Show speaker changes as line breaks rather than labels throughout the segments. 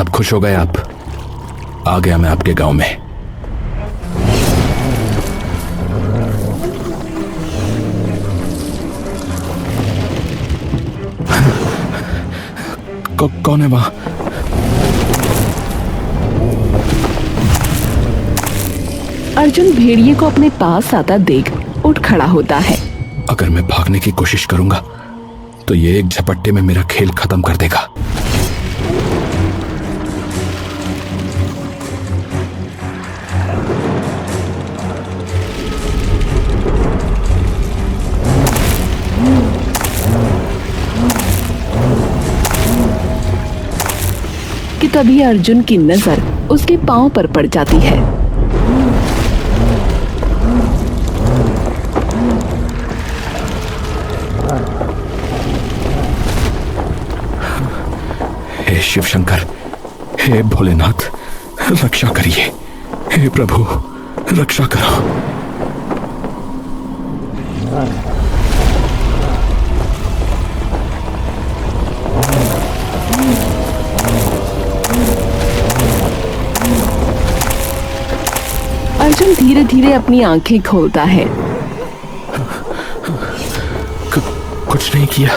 अब खुश हो गए आप? आ गया मैं आपके गांव में। कौन है वहां?
अर्जुन भेड़िए को अपने पास आता देख उठ खड़ा होता है।
अगर मैं भागने की कोशिश करूंगा तो ये एक झपट्टे में मेरा खेल खत्म कर देगा।
कि तभी अर्जुन की नजर उसके पांव पर पड़ जाती है।
हे शिव शंकर, हे भोलेनाथ, रक्षा करिए। हे प्रभु, रक्षा करो।
अर्जुन धीरे धीरे अपनी आंखें खोलता है।
कुछ नहीं किया।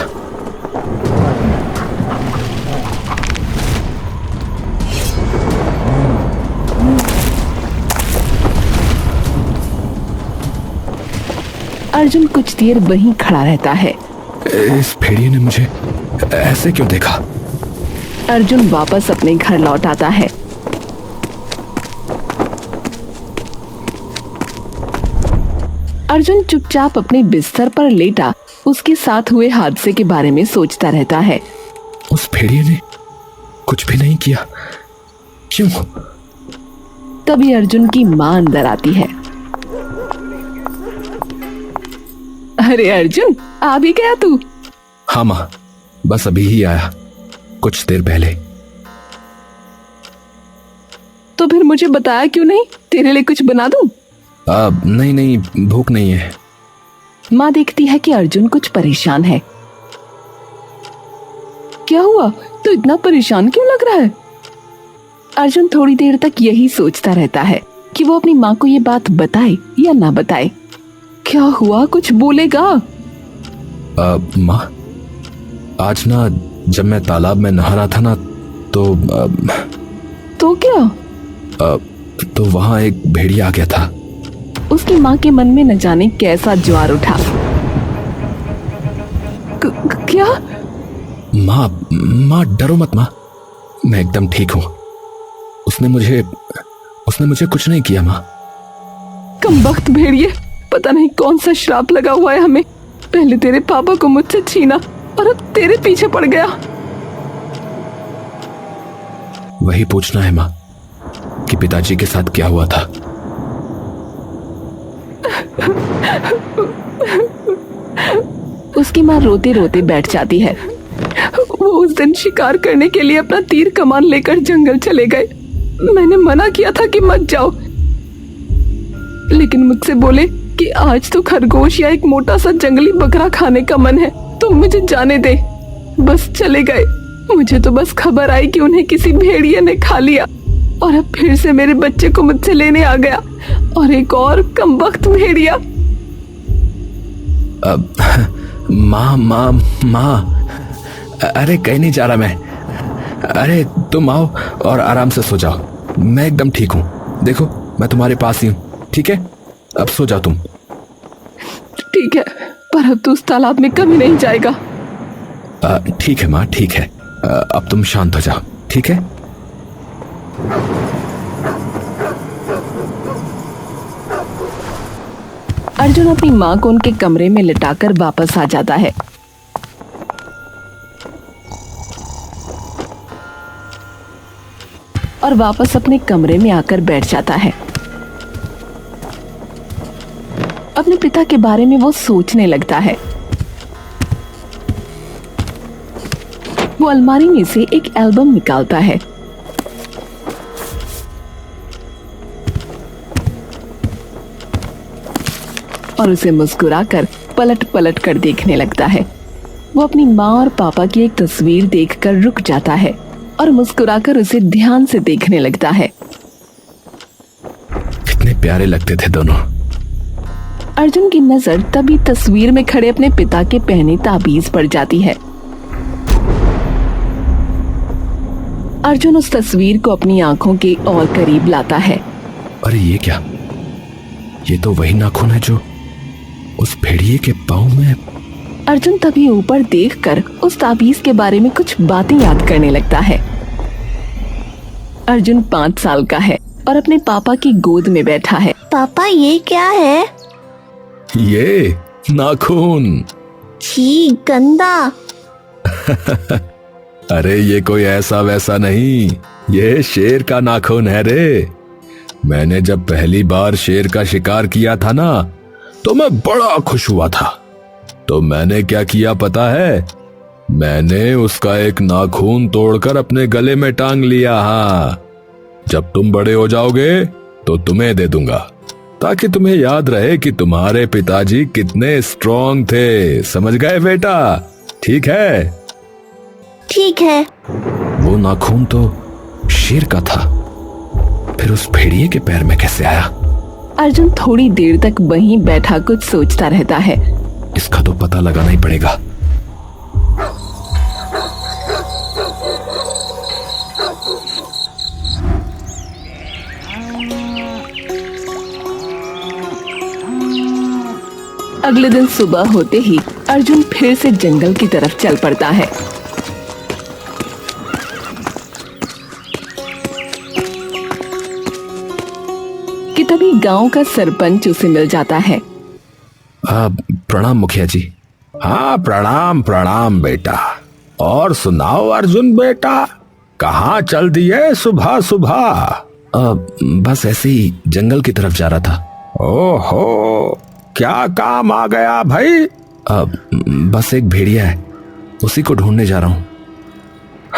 अर्जुन कुछ देर वहीं खड़ा रहता है।
इस भेड़िए ने मुझे ऐसे क्यों देखा?
अर्जुन वापस अपने घर लौट आता है। अर्जुन चुपचाप अपने बिस्तर पर लेटा उसके साथ हुए हादसे के बारे में सोचता रहता है।
उस भेड़िए ने कुछ भी नहीं किया, क्यों?
तभी अर्जुन की मां अंदर आती है। अरे अर्जुन, आ भी गया तू?
हाँ मां, बस अभी ही आया, कुछ देर पहले।
तो फिर मुझे बताया क्यों नहीं? तेरे लिए कुछ बना दूं?
नहीं, भूख नहीं है।
माँ देखती है कि अर्जुन कुछ परेशान है। क्या हुआ? तो इतना परेशान क्यों लग रहा है? अर्जुन थोड़ी देर तक यही सोचता रहता है कि वो अपनी माँ को ये बात बताए या ना बताए। क्या हुआ? कुछ बोलेगा?
माँ, आज ना जब मैं तालाब में नहा रहा था ना
तो क्या?
तो वहां एक भेड़िया आ गया था।
उसकी माँ के मन में न जाने कैसा ज्वार उठा। क्या?
माँ डरो मत माँ, मैं एकदम ठीक हूँ। उसने मुझे कुछ नहीं किया माँ।
कमबख्त भेड़िए, पता नहीं कौन सा श्राप लगा हुआ है हमें। पहले तेरे पापा को मुझसे छीना और अब तेरे पीछे पड़ गया।
वही पूछना है माँ कि पिताजी के साथ क्या हुआ था।
उसकी माँ रोते रोते बैठ जाती है। वो उस दिन शिकार करने के लिए अपना तीर कमान लेकर जंगल चले गए। मैंने मना किया था कि मत जाओ, लेकिन मुझसे बोले कि आज तो खरगोश या एक मोटा सा जंगली बकरा खाने का मन है, तो मुझे जाने दे। बस चले गए। मुझे तो बस खबर आई कि उन्हें किसी भेड़िए ने खा लिया और अब फिर से मेरे बच्चे को मुझसे लेने आ गया, और एक और कमबख्त भेड़िया।
माँ, अरे कहीं नहीं जा रहा मैं। अरे तुम आओ और आराम से सो जाओ, मैं एकदम ठीक हूँ। देखो मैं तुम्हारे पास ही हूँ, ठीक है? अब सो जाओ तुम।
ठीक है, पर अब तो उस तालाब में कभी नहीं जाएगा।
ठीक है माँ, ठीक है। अब तुम शांत हो जाओ, ठीक है?
अर्जुन अपनी माँ को उनके कमरे में लिटाकर वापस आ जाता है। और वापस अपने कमरे में आकर बैठ जाता है। अपने पिता के बारे में वो सोचने लगता है। वो अलमारी में से एक एल्बम निकालता है। और उसे मुस्कुराकर पलट पलट कर देखने लगता है। वो अपनी माँ और पापा की एक तस्वीर देखकर रुक जाता है और मुस्कुराकर उसे ध्यान से देखने लगता है।
कितने प्यारे लगते थे दोनों।
अर्जुन की नजर तभी तस्वीर में खड़े अपने पिता के पहने ताबीज पर जाती है। अर्जुन उस तस्वीर को अपनी आंखों के और करीब लाता है।
अरे ये क्या? ये तो वही नाखून है जो उस भेड़िए के पाँव में।
अर्जुन तभी ऊपर देखकर उस ताबीज के बारे में कुछ बातें याद करने लगता है। अर्जुन 5 साल का है और अपने पापा की गोद में बैठा है।
पापा ये क्या है?
ये नाखून।
छी, गंदा।
अरे ये कोई ऐसा वैसा नहीं, ये शेर का नाखून है रे। मैंने जब पहली बार शेर का शिकार किया था ना, तो मैं बड़ा खुश हुआ था। तो मैंने क्या किया पता है? मैंने उसका एक नाखून तोड़कर अपने गले में टांग लिया। हाँ, जब तुम बड़े हो जाओगे तो तुम्हें दे दूंगा, ताकि तुम्हें याद रहे कि तुम्हारे पिताजी कितने स्ट्रांग थे। समझ गए बेटा? ठीक है?
ठीक है।
वो नाखून तो शेर का था, फिर उस भेड़िए के पैर में कैसे आया?
अर्जुन थोड़ी देर तक वहीं बैठा कुछ सोचता रहता है।
इसका तो पता लगाना ही पड़ेगा।
अगले दिन सुबह होते ही अर्जुन फिर से जंगल की तरफ चल पड़ता है। कि तभी गांव का सरपंच उसे मिल जाता है।
प्रणाम मुखिया जी।
हाँ, प्रणाम प्रणाम बेटा। और सुनाओ अर्जुन बेटा, कहाँ चल दिए सुबह सुबह?
बस ऐसे ही जंगल की तरफ जा रहा था।
ओहो, क्या काम आ गया भाई?
बस एक भेड़िया है, उसी को ढूंढने जा रहा हूँ।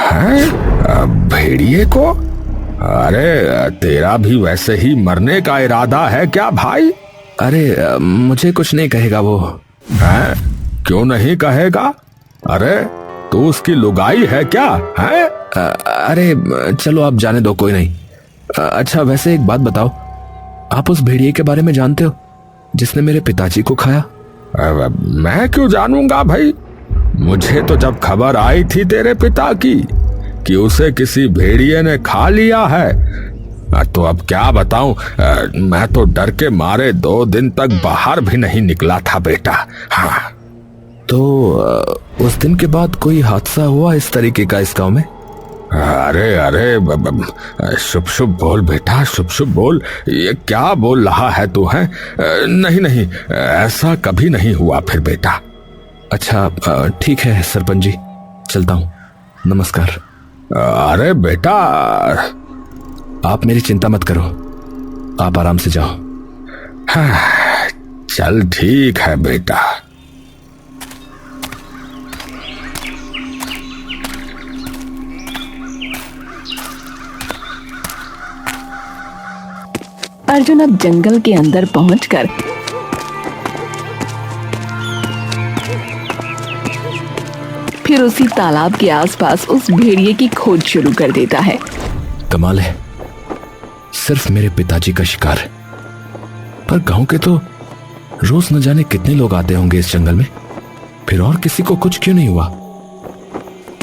हैं? भेड़िए को? अरे तेरा भी वैसे ही मरने का इरादा है क्या भाई?
अरे मुझे कुछ नहीं कहेगा वो।
हैं? क्यों नहीं कहेगा? अरे तू उसकी लुगाई है क्या? हैं?
अरे चलो आप जाने दो, कोई नहीं। अच्छा वैसे एक बात बताओ, आप उस भेड़िए के बारे में जानते हो जिसने मेरे पिताजी को खाया?
मैं क्यों जानूंगा भाई? मुझे तो जब खबर आई थी तेरे पिता की कि उसे किसी भेड़िए ने खा लिया है, तो अब क्या बताऊं, मैं तो डर के मारे 2 दिन तक बाहर भी नहीं निकला था बेटा। हाँ।
तो उस दिन के बाद कोई हादसा हुआ इस तरीके का इस गांव में?
अरे अरे शुभ शुभ बोल बेटा, शुभ शुभ बोल। ये क्या बोल रहा है तू? है नहीं नहीं, ऐसा कभी नहीं हुआ फिर बेटा।
अच्छा ठीक है सरपंच जी, चलता हूँ, नमस्कार।
अरे बेटा,
आप मेरी चिंता मत करो, आप आराम से जाओ।
हाँ, चल ठीक है बेटा।
अर्जुन अब जंगल के अंदर पहुंचकर फिर उसी तालाब के आसपास उस भेड़िए की खोज शुरू कर देता है।
कमाल है, सिर्फ मेरे पिताजी का शिकार, पर गांव के तो रोज न जाने कितने लोग आते होंगे इस जंगल में, फिर और किसी को कुछ क्यों नहीं हुआ?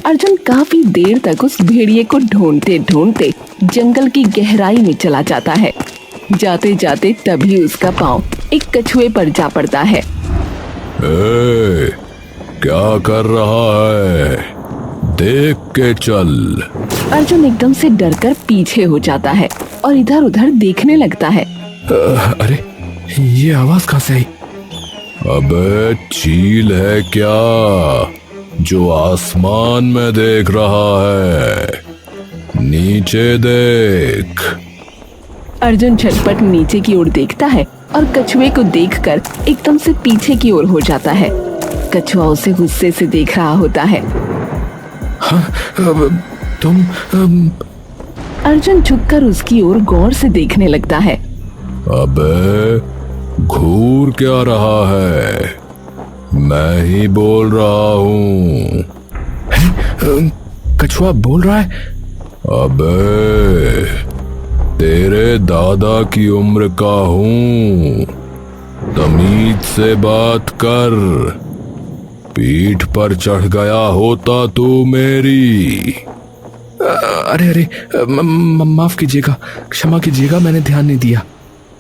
अर्जुन काफी देर तक उस भेड़िए को ढूंढते ढूंढते जंगल की गहराई में चला जाता है। जाते जाते तभी उसका पांव एक कछुए पर जा पड़ता है।
क्या कर रहा है? देख के चल।
अर्जुन एकदम से डरकर पीछे हो जाता है और इधर उधर देखने लगता है।
अरे ये आवाज कहाँ से आई?
अबे चील है क्या जो आसमान में देख रहा है? नीचे देख।
अर्जुन झटपट नीचे की ओर देखता है और कछुए को देखकर एकदम से पीछे की ओर हो जाता है। कछुआ उसे गुस्से से देख रहा होता है।
हाँ, तुम
अर्जुन झुककर उसकी ओर गौर से देखने लगता है।
अबे घूर क्या रहा है? मैं ही बोल रहा हूँ।
कछुआ बोल रहा है? अबे, तेरे दादा की उम्र का हूं, तमीज से बात कर। पीठ पर चढ़ गया होता तू मेरी।
अरे अरे, माफ कीजिएगा, क्षमा कीजिएगा, मैंने ध्यान नहीं दिया।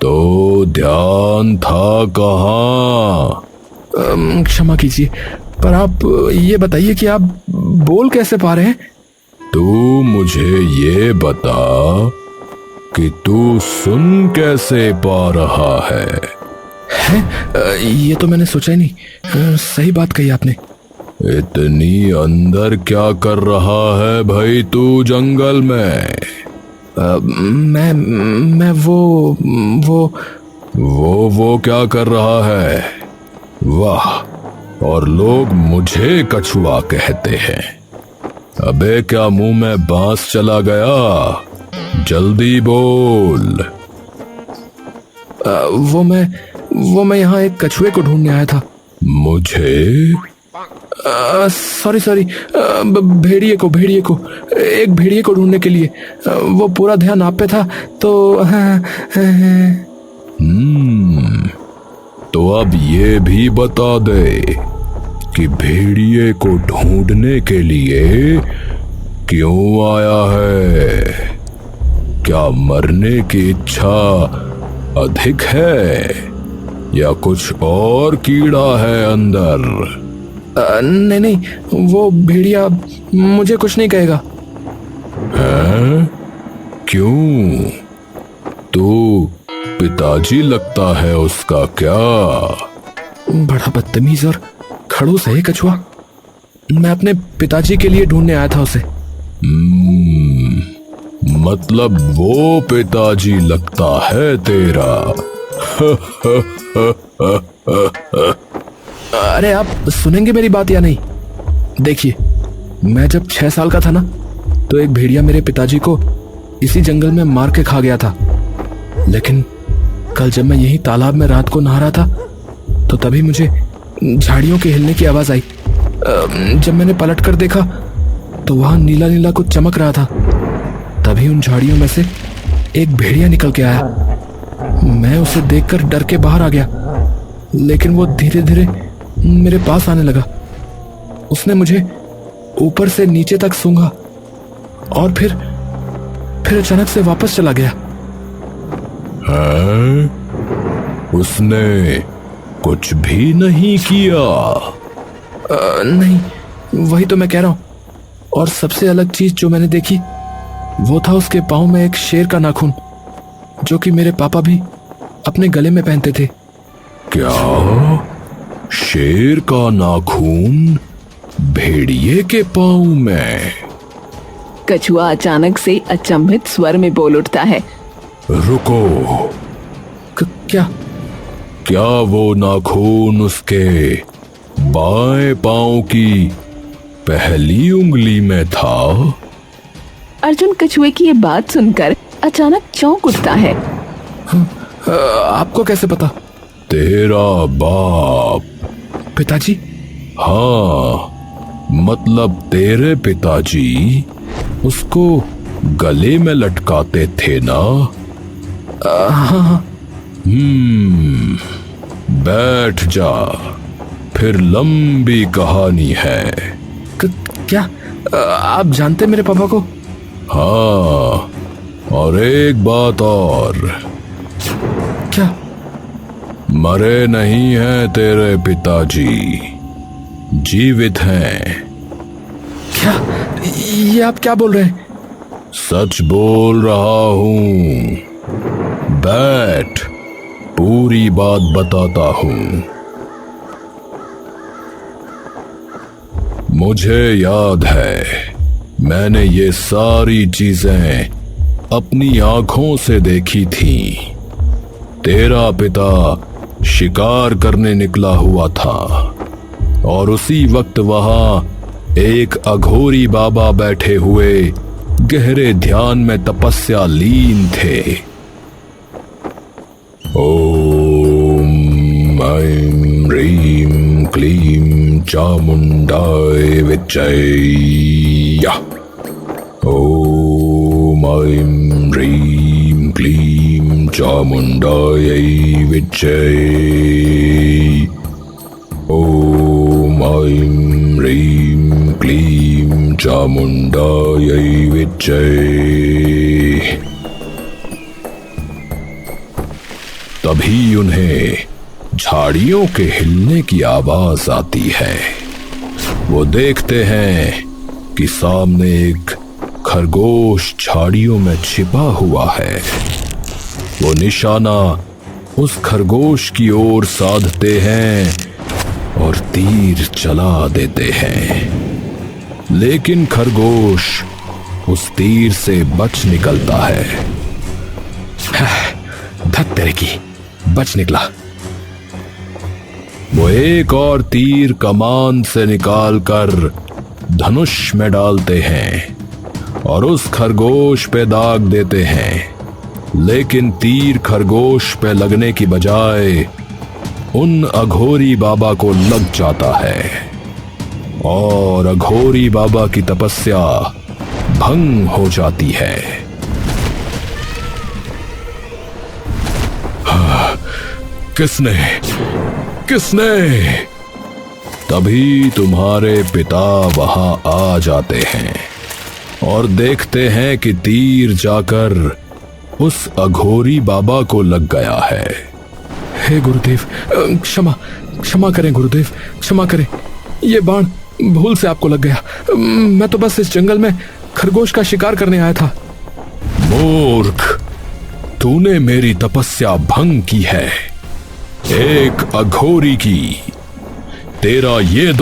तो ध्यान था कहाँ?
क्षमा कीजिए, पर आप ये बताइए कि आप बोल कैसे पा रहे हैं?
तू मुझे ये बता कि तू सुन कैसे पा रहा है?
ये तो मैंने सोचा ही नहीं। सही बात कही आपने।
इतनी अंदर क्या कर रहा है भाई तू जंगल में?
मैं वो
क्या कर रहा है? वाह, और लोग मुझे कछुआ कहते हैं। अबे, क्या मुंह में बांस चला गया? जल्दी बोल।
वो मैं यहाँ एक कछुए को ढूंढने आया था।
मुझे?
सॉरी, भेड़िए को एक भेड़िए को ढूंढने के लिए। वो पूरा ध्यान आप पे था तो
तो अब ये भी बता दे कि भेड़िए को ढूंढने के लिए क्यों आया है? क्या मरने की इच्छा अधिक है या कुछ और कीड़ा है अंदर?
नहीं, वो भेड़िया मुझे कुछ नहीं कहेगा।
हैं? क्यों? तू पिताजी लगता है उसका क्या?
बड़ा बदतमीज और खड़ूस है ये कछुआ। मैं अपने पिताजी के लिए ढूंढने आया था उसे।
मतलब वो पिताजी लगता है तेरा?
अरे, आप सुनेंगे मेरी बात या नहीं? देखिए, मैं जब 6 साल का था ना, तो एक भेड़िया मेरे पिताजी को इसी जंगल में मार के खा गया था। लेकिन कल जब मैं यही तालाब में रात को नहा रहा था, तो तभी मुझे झाड़ियों के हिलने की आवाज आई। जब मैंने पलट कर देखा तो वहां नीला नीला कुछ चमक रहा था। तभी उन झाड़ियों में से एक भेड़िया निकल के आया। मैं उसे देखकर डर के बाहर आ गया, लेकिन वो धीरे धीरे मेरे पास आने लगा। उसने मुझे ऊपर से नीचे तक सूंघा और फिर अचानक से वापस चला गया।
हैं? उसने कुछ भी नहीं किया?
नहीं, वही तो मैं कह रहा हूं। और सबसे अलग चीज जो मैंने देखी, वो था उसके पाँव में एक शेर का नाखून, जो कि मेरे पापा भी अपने गले में पहनते थे।
क्या? शेर का नाखून भेड़िए के पाँव में?
कछुआ अचानक से अचंभित स्वर में बोल उठता है।
रुको, क्या वो नाखून उसके बाएं पाँव की पहली उंगली में था?
अर्जुन कछुए की ये बात सुनकर अचानक चौंक उठता है। आपको कैसे पता?
तेरा बाप।
पिताजी?
हाँ, मतलब तेरे पिताजी उसको गले में लटकाते थे ना?
हाँ।
बैठ जा, फिर लंबी कहानी है।
क्या आप जानते मेरे पापा को?
हाँ, और एक बात और।
क्या?
मरे नहीं हैं तेरे पिताजी, जीवित हैं।
क्या? ये आप क्या बोल रहे हैं?
सच बोल रहा हूं। बैठ, पूरी बात बताता हूं। मुझे याद है, मैंने ये सारी चीजें अपनी आंखों से देखी थी। तेरा पिता शिकार करने निकला हुआ था और उसी वक्त वहां एक अघोरी बाबा बैठे हुए गहरे ध्यान में तपस्या लीन थे। ओम ऐं ह्रीं क्लीं चामुंडाय विच्चै। ओम चामुंडायै विच्चै। ओम ऐं ह्रीं क्लीं चामुंडायै विच्चै। तभी उन्हें झाड़ियों के हिलने की आवाज आती है। वो देखते हैं कि सामने एक खरगोश झाड़ियों में छिपा हुआ है। वो निशाना उस खरगोश की ओर साधते हैं और तीर चला देते हैं, लेकिन खरगोश उस तीर से बच निकलता है। धत तेरे की, बच निकला। वो एक और तीर कमान से निकालकर धनुष में डालते हैं और उस खरगोश पे दाग देते हैं, लेकिन तीर खरगोश पे लगने की बजाय उन अघोरी बाबा को लग जाता है और अघोरी बाबा की तपस्या भंग हो जाती है। किसने? तभी तुम्हारे पिता वहां आ जाते हैं और देखते हैं कि तीर जाकर उस अघोरी बाबा को लग गया है।
हे गुरुदेव, क्षमा करें गुरुदेव, क्षमा करें। ये बाण भूल से आपको लग गया। मैं तो बस इस जंगल में खरगोश का शिकार करने आया था।
मूर्ख, तूने मेरी तपस्या भंग की है, एक अघोरी की। तेरा ये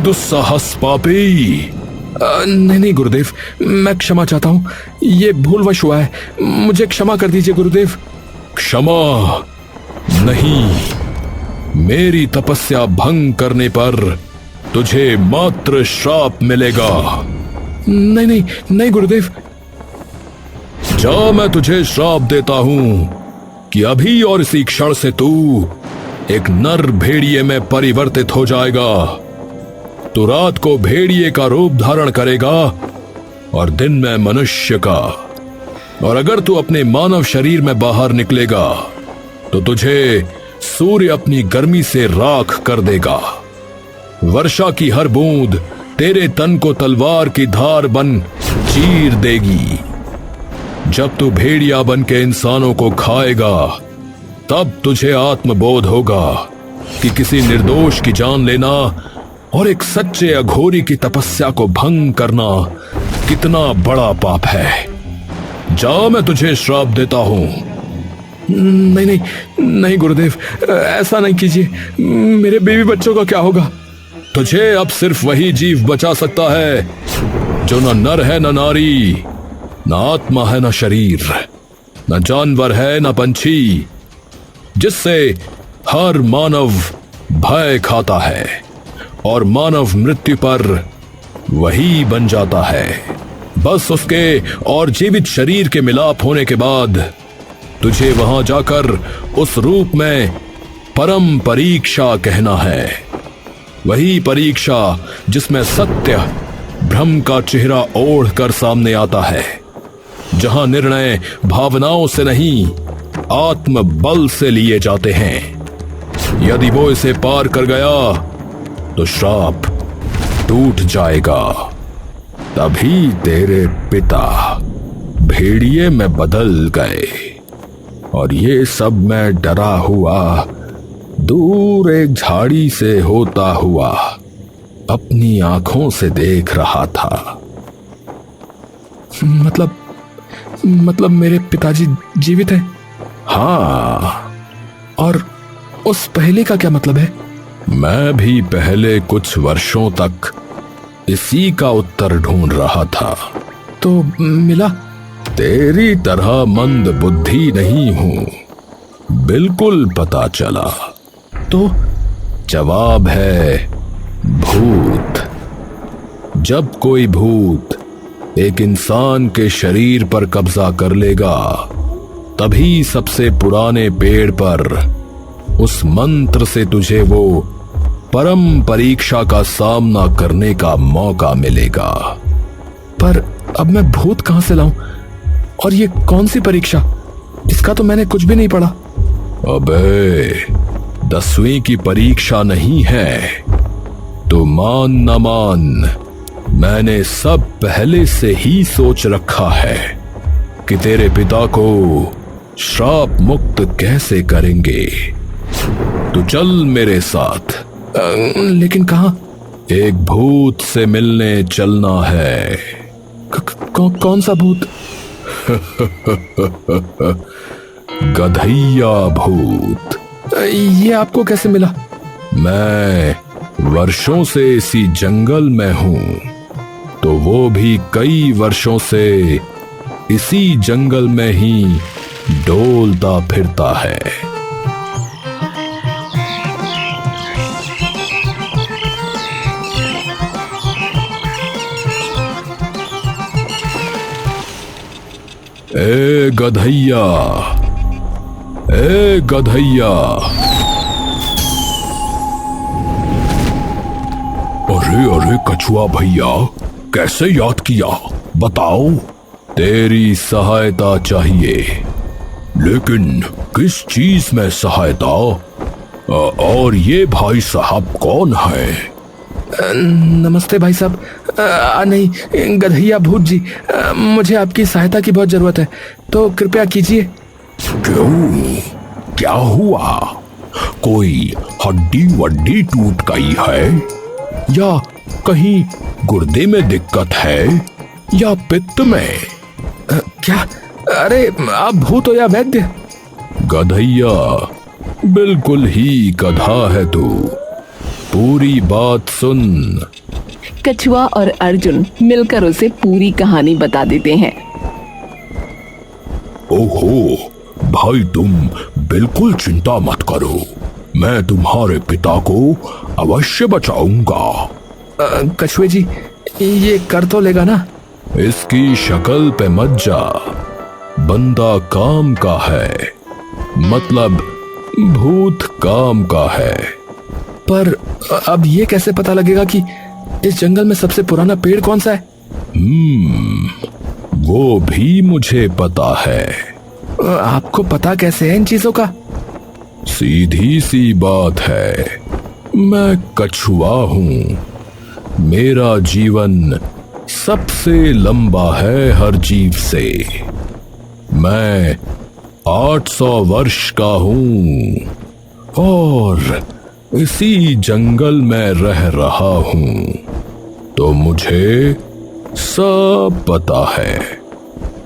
दुस्साहस पापी।
नहीं गुरुदेव, मैं क्षमा चाहता हूँ, ये भूलवश हुआ है, मुझे क्षमा कर दीजिए गुरुदेव।
क्षमा नहीं, मेरी तपस्या भंग करने पर तुझे मात्र श्राप मिलेगा।
नहीं गुरुदेव।
जा, मैं तुझे श्राप देता हूं कि अभी और इसी क्षण से तू एक नर भेड़िए में परिवर्तित हो जाएगा। तू रात को भेड़िए का रूप धारण करेगा और दिन में मनुष्य का। और अगर तू अपने मानव शरीर में बाहर निकलेगा तो तुझे सूर्य अपनी गर्मी से राख कर देगा। वर्षा की हर बूंद तेरे तन को तलवार की धार बन चीर देगी। जब तू भेड़िया बन के इंसानों को खाएगा तब तुझे आत्मबोध होगा कि किसी निर्दोष की जान लेना और एक सच्चे अघोरी की तपस्या को भंग करना कितना बड़ा पाप है। जा, मैं तुझे श्राप देता हूं।
नहीं गुरुदेव, ऐसा नहीं कीजिए। मेरे बेबी बच्चों का क्या होगा?
तुझे अब सिर्फ वही जीव बचा सकता है जो न नर है न नारी, न आत्मा है न शरीर, न जानवर है न पंछी, जिससे हर मानव भय खाता है और मानव मृत्यु पर वही बन जाता है। बस उसके और जीवित शरीर के मिलाप होने के बाद तुझे वहां जाकर उस रूप में परम परीक्षा कहना है। वही परीक्षा जिसमें सत्य भ्रम का चेहरा ओढ़ कर सामने आता है, जहां निर्णय भावनाओं से नहीं आत्म बल से लिए जाते हैं। यदि वो इसे पार कर गया तो श्राप टूट जाएगा। तभी तेरे पिता भेड़िए में बदल गए और ये सब मैं डरा हुआ दूर एक झाड़ी से होता हुआ अपनी आंखों से देख रहा था।
मतलब मेरे पिताजी जीवित हैं?
हाँ।
और उस पहले का क्या मतलब है?
मैं भी पहले कुछ वर्षों तक इसी का उत्तर ढूंढ रहा था।
तो मिला?
तेरी तरह मंद बुद्धि नहीं हूं, बिल्कुल पता चला।
तो
जवाब है भूत। जब कोई भूत एक इंसान के शरीर पर कब्जा कर लेगा तभी सबसे पुराने पेड़ पर उस मंत्र से तुझे वो परम परीक्षा का सामना करने का मौका मिलेगा।
पर अब मैं भूत कहां से लाऊं?
और ये कौन सी परीक्षा? इसका तो मैंने कुछ भी नहीं पढ़ा। अबे 10वीं की परीक्षा नहीं है, तो मान न मान, मैंने सब पहले से ही सोच रखा है कि तेरे पिता को श्राप मुक्त कैसे करेंगे। तो चल मेरे साथ। लेकिन कहां? एक भूत से मिलने चलना है। कौन सा भूत? गधैया भूत। ये आपको कैसे मिला? मैं वर्षों से इसी जंगल में हूं, तो वो भी कई वर्षों से इसी जंगल में ही डोलता फिरता है। ए गधैया, ए गधैया। अरे अरे कछुआ भैया, कैसे याद किया? बताओ। तेरी सहायता चाहिए। लेकिन किस चीज में सहायता? और ये भाई साहब कौन है?
नमस्ते भाई साहब। नहीं, गधैया भूत जी, मुझे आपकी सहायता की बहुत जरूरत है, तो कृपया कीजिए।
क्यों? क्या हुआ? कोई हड्डी वड्डी टूट गई है, या कहीं गुर्दे में दिक्कत है, या पित्त में?
क्या? अरे आप भूत हो या वैद्य?
गधैया, बिल्कुल ही गधा है तू। पूरी बात सुन।
कछुआ और अर्जुन मिलकर उसे पूरी कहानी बता देते हैं।
ओहो भाई, तुम बिल्कुल चिंता मत करो, मैं तुम्हारे पिता को अवश्य बचाऊंगा।
कछुए जी, ये कर तो लेगा ना?
इसकी शक्ल पे मत जा, बंदा काम का है, मतलब भूत काम का है।
पर अब ये कैसे पता लगेगा कि इस जंगल में सबसे पुराना पेड़ कौन सा है?
वो भी मुझे पता है।
आपको पता कैसे है इन चीजों का?
सीधी सी बात है, मैं कछुआ हूं। मेरा जीवन सबसे लंबा है हर जीव से। मैं 800 वर्ष का हूं और इसी जंगल में रह रहा हूं, तो मुझे सब पता है,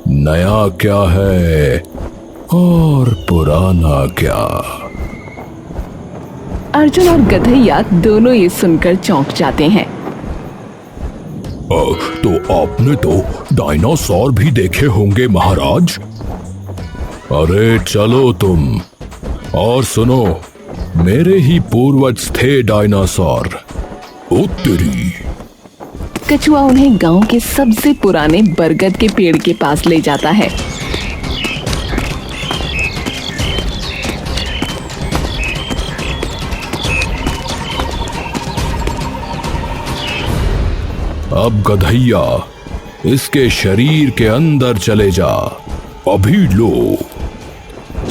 नया क्या है और पुराना क्या।
अर्जुन और गधैया दोनों ये सुनकर चौंक जाते हैं।
तो आपने तो डायनासोर भी देखे होंगे महाराज।
अरे चलो तुम, और सुनो, मेरे ही पूर्वज थे डायनासोर।
ओ तेरी।
कछुआ उन्हें गांव के सबसे पुराने बरगद के पेड़ के पास ले जाता है।
अब गधैया, इसके शरीर के अंदर चले जा।
अभी लो।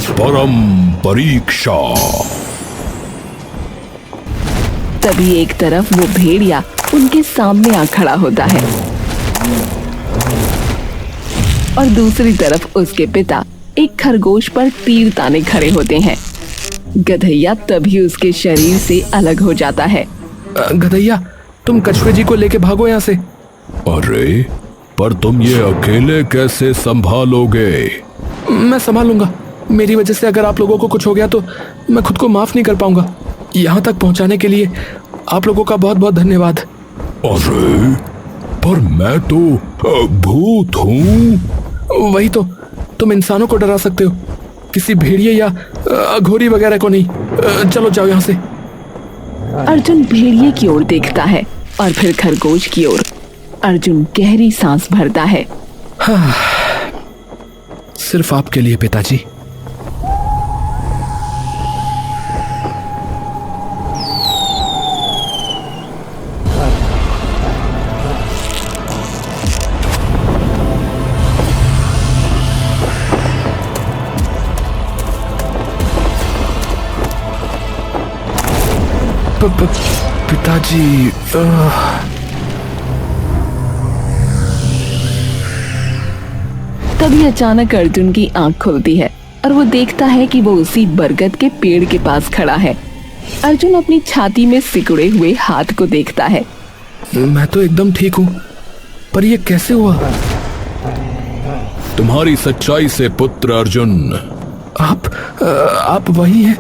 परम परीक्षा।
तभी एक तरफ वो भेड़िया उनके सामने आ खड़ा होता है और दूसरी तरफ उसके पिता एक खरगोश पर तीर ताने खड़े होते हैं। गधैया तभी उसके शरीर से अलग हो जाता है।
गधैया, तुम कछुए जी को लेके भागो यहाँ से।
अरे पर तुम ये अकेले कैसे संभालोगे?
मैं संभालूंगा। मेरी वजह से अगर आप लोगों को कुछ हो गया तो मैं खुद को माफ नहीं कर पाऊंगा। यहाँ तक पहुँचाने के लिए आप लोगों का बहुत बहुत धन्यवाद।
अरे पर मैं तो भूत हूँ।
वही तो, तुम इंसानों को डरा सकते हो, किसी भेड़िए या अघोरी वगैरह को नहीं। चलो जाओ यहाँ से। अर्जुन भेड़िए की ओर देखता है और फिर खरगोश की ओर। अर्जुन गहरी सांस भरता है। हाँ, सिर्फ आपके लिए पिताजी।
पिताजी।
तभी अचानक अर्जुन की आंख खुलती है और वो देखता है कि वो उसी बरगद के पेड़ के पास खड़ा है। अर्जुन अपनी छाती में सिकुड़े हुए हाथ को देखता है।
मैं तो एकदम ठीक हूँ, पर ये कैसे हुआ? तुम्हारी सच्चाई से पुत्र अर्जुन। आप वही हैं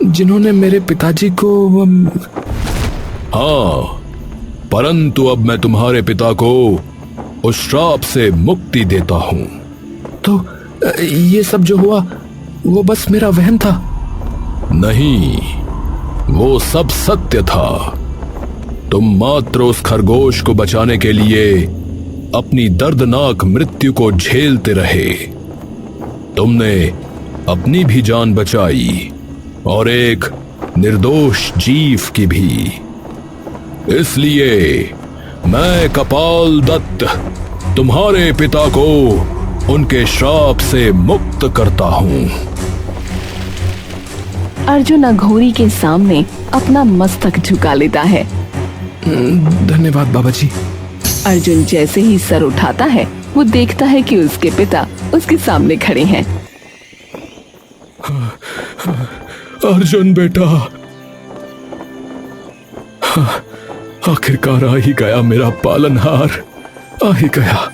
जिन्होंने मेरे पिताजी को। हाँ, परंतु अब मैं तुम्हारे पिता को उस श्राप से मुक्ति देता हूँ। तो ये सब जो हुआ वो बस मेरा वहम था? नहीं, वो सब सत्य था। तुम मात्र उस खरगोश को बचाने के लिए अपनी दर्दनाक मृत्यु को झेलते रहे। तुमने अपनी भी जान बचाई और एक निर्दोष जीव की भी। इसलिए मैं कपाल दत्त तुम्हारे पिता को उनके श्राप से मुक्त करता हूं।
अर्जुन अघोरी के सामने अपना मस्तक झुका लेता है।
धन्यवाद बाबा जी।
अर्जुन जैसे ही सर उठाता है वो देखता है कि उसके पिता उसके सामने खड़े हैं।
अर्जुन बेटा, आखिरकार आ ही गया मेरा पालनहार, आ ही गया।